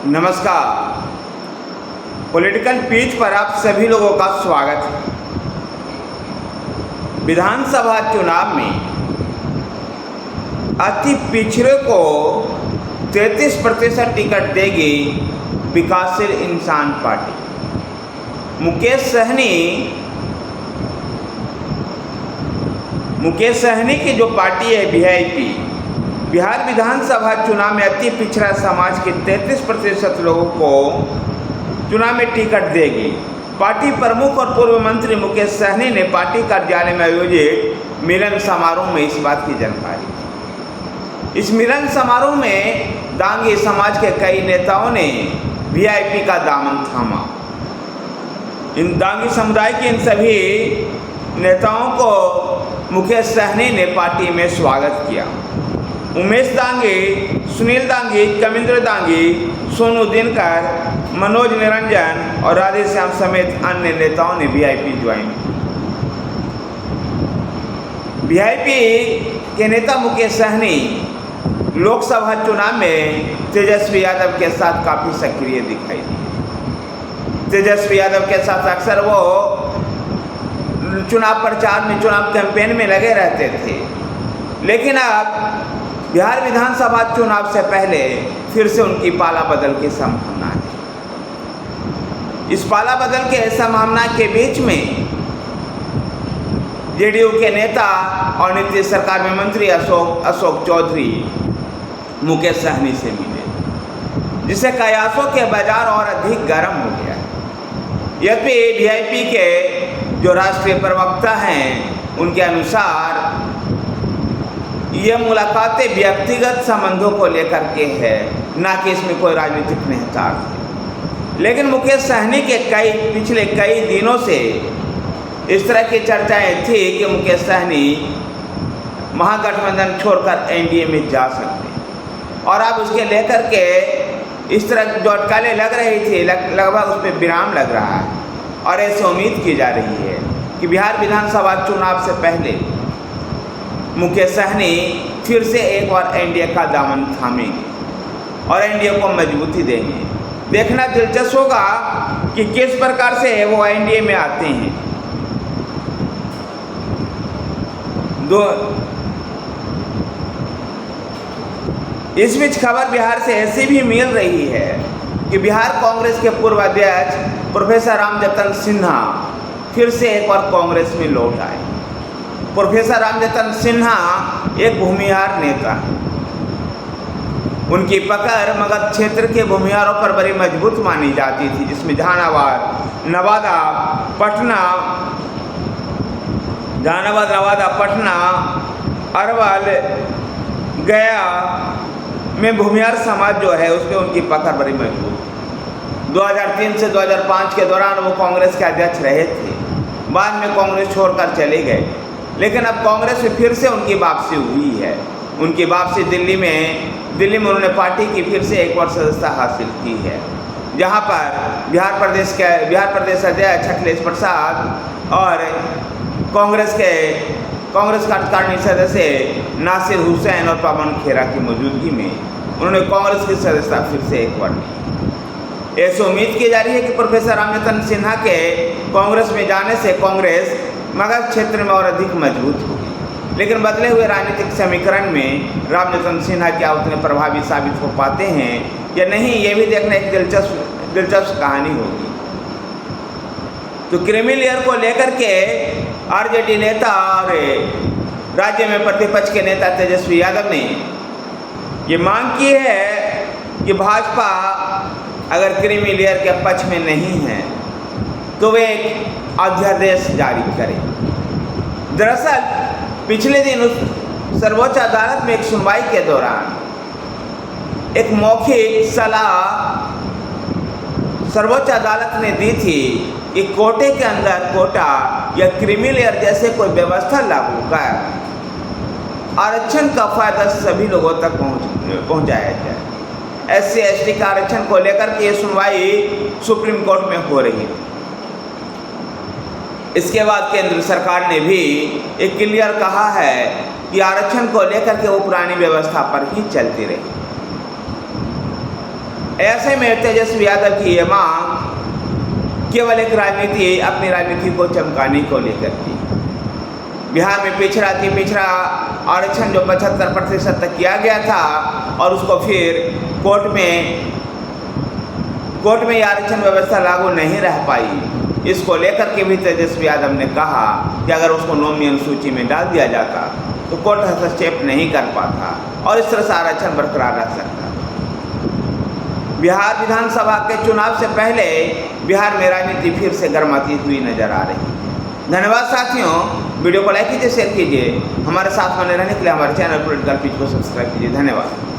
नमस्कार। Political peach पर आप सभी लोगों का स्वागत है। विधानसभा चुनाव में अति पिछड़े को 33% टिकट देगी विकासशील इंसान पार्टी। मुकेश सहनी की जो पार्टी है वीआईपी, बिहार विधानसभा चुनाव में अति पिछड़ा समाज के 33% लोगों को चुनाव में टिकट देगी। पार्टी प्रमुख और पूर्व मंत्री मुकेश सहनी ने पार्टी कार्यालय में आयोजित मिलन समारोह में इस बात की जानकारी दी। इस मिलन समारोह में दांगी समाज के कई नेताओं ने वीआईपी का दामन थामा। इन दांगी समुदाय के इन सभी नेताओं को मुकेश सहनी ने पार्टी में स्वागत किया। उमेश दांगी, सुनील दांगी, कविंद्र दांगी, सोनू दिनकर, मनोज निरंजन और राधे श्याम समेत अन्य नेताओं ने वीआईपी ज्वाइन की। वीआईपी के नेता मुकेश सहनी लोकसभा चुनाव में तेजस्वी यादव के साथ काफ़ी सक्रिय दिखाई दिए। तेजस्वी यादव के साथ अक्सर वो चुनाव प्रचार में, चुनाव कैंपेन में लगे रहते थे, लेकिन अब बिहार विधानसभा चुनाव से पहले फिर से उनकी पाला बदल की संभावना है। इस पाला बदल के संभावना के बीच में जेडीयू के नेता और नीतीश सरकार में मंत्री अशोक चौधरी मुकेश सहनी से मिले, जिससे कयासों के बाजार और अधिक गर्म हो गया है। यद्यपि वीआईपी के जो राष्ट्रीय प्रवक्ता हैं उनके अनुसार ये मुलाकातें व्यक्तिगत संबंधों को लेकर के है, ना कि इसमें कोई राजनीतिक निहितार्थ है। लेकिन मुकेश सहनी के पिछले कई दिनों से इस तरह की चर्चाएं थी कि मुकेश सहनी महागठबंधन छोड़कर एनडीए में जा सकते हैं, और अब उसके लेकर के इस तरह जो अटकलें लग रही थी, लगभग उस पर विराम लग रहा है। और ऐसे उम्मीद की जा रही है कि बिहार विधानसभा चुनाव से पहले मुकेश सहनी फिर से एक बार एनडीए का दामन थामेंगे और एनडीए को मजबूती देंगे। देखना दिलचस्प होगा कि किस प्रकार से वो एनडीए में आते हैं। इस बीच खबर बिहार से ऐसी भी मिल रही है कि बिहार कांग्रेस के पूर्व अध्यक्ष प्रोफेसर रामजतन सिन्हा फिर से एक बार कांग्रेस में लौट आए। प्रोफेसर रामजतन सिन्हा एक भूमिहार नेता है। उनकी पकड़ मगध क्षेत्र के भूमिहारों पर बड़ी मजबूत मानी जाती थी, जिसमें जहानाबाद, नवादा, पटना, अरवल, गया में भूमिहार समाज जो है उस पर उनकी पकड़ बड़ी मजबूत। 2003 से 2005 के दौरान वो कांग्रेस के अध्यक्ष रहे थे। बाद में कांग्रेस छोड़कर चले गए, लेकिन अब कांग्रेस में फिर से उनकी वापसी हुई है। उनकी वापसी दिल्ली में उन्होंने पार्टी की फिर से एक बार सदस्यता हासिल की है, जहां पर बिहार प्रदेश अध्यक्ष अखिलेश प्रसाद और कांग्रेस कार्यकारिणी सदस्य नासिर हुसैन और पवन खेरा की मौजूदगी में उन्होंने कांग्रेस की सदस्यता फिर से एक बार ली। ऐसी उम्मीद की जा रही है कि प्रोफेसर रामजतन सिन्हा के कांग्रेस में जाने से कांग्रेस मगध क्षेत्र में और अधिक मजबूत होगी। लेकिन बदले हुए राजनीतिक समीकरण में रामजतन सिन्हा क्या उतने प्रभावी साबित हो पाते हैं या नहीं, ये भी देखना एक दिलचस्प कहानी होगी। तो क्रीमी लेयर को लेकर के आरजेडी नेता और राज्य में प्रतिपक्ष के नेता तेजस्वी यादव ने ये मांग की है कि भाजपा अगर क्रीमी लेयर के पक्ष में नहीं है तो वे एक अध्यादेश जारी करें। दरअसल पिछले दिन उस सर्वोच्च अदालत में एक सुनवाई के दौरान एक मौखिक सलाह सर्वोच्च अदालत ने दी थी कि कोटे के अंदर कोटा या क्रीमी लेयर जैसे कोई व्यवस्था लागू कर आरक्षण का फायदा सभी लोगों तक पहुंचाया जाए। SC/ST का आरक्षण को लेकर के ये सुनवाई सुप्रीम कोर्ट में हो रही थी। इसके बाद केंद्र सरकार ने भी एक क्लियर कहा है कि आरक्षण को लेकर के वो पुरानी व्यवस्था पर ही चलती रही। ऐसे में तेजस्वी यादव की ये मांग केवल एक राजनीति, अपनी राजनीति को चमकाने को लेकर की। बिहार में पिछड़ा आरक्षण जो 75% तक किया गया था और उसको फिर कोर्ट में ये आरक्षण व्यवस्था लागू नहीं रह पाई। इसको लेकर के भी तेजस्वी यादव ने कहा कि अगर उसको नॉमिनल सूची में डाल दिया जाता तो कोर्ट हस्तक्षेप नहीं कर पाता और इस तरह से आरक्षण बरकरार रह सकता। बिहार विधानसभा के चुनाव से पहले बिहार में राजनीति फिर से गर्माती हुई नजर आ रही। धन्यवाद साथियों, वीडियो को लाइक कीजिए, शेयर कीजिए, हमारे साथ बने रहने के लिए हमारे चैनल पॉलिटिकल पिच को सब्सक्राइब कीजिए। धन्यवाद।